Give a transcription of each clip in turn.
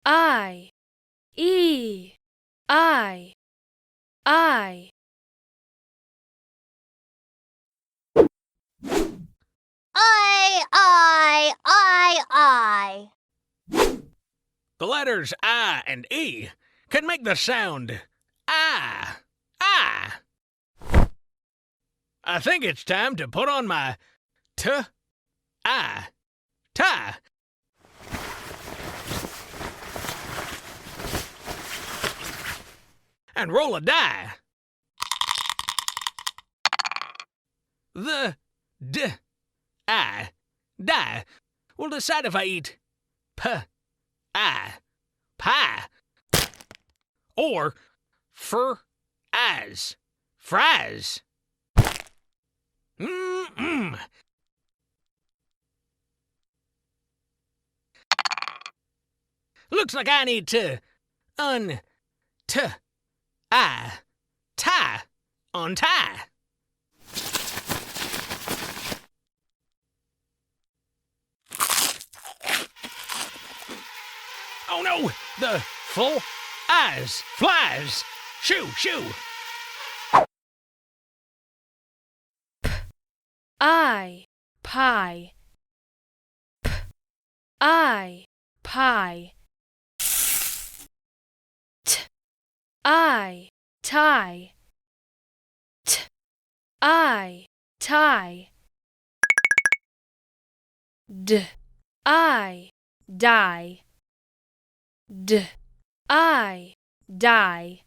I, E, I, I. I. The letters I and E can make the sound ah, ah. I think it's time to put on my I, tie. And roll a die. The I, die will decide if I eat pie, or fries. Looks like I need to untie. Oh no, the full eyes flies. Shoo. I, pie. I, pie. I, tie. I, tie. I, die. I, die.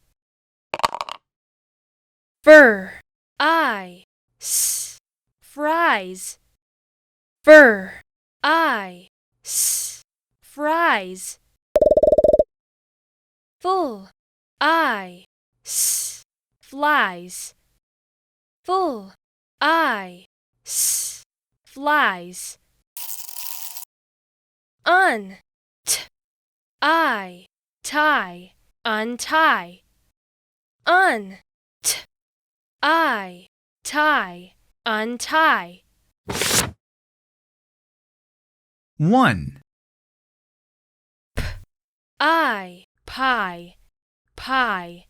Fries. Fries. Full, flies. Full, flies. Tie, untie. Tie, untie. 1, Pie.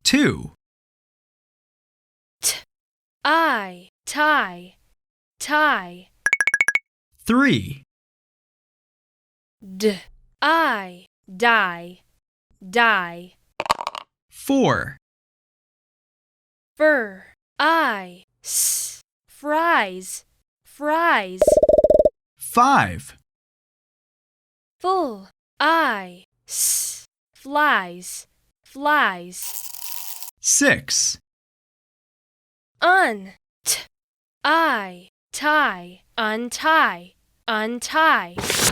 2, Tie. 3, Die. 4, Fries. 5, Full, flies. 6, Tie, untie.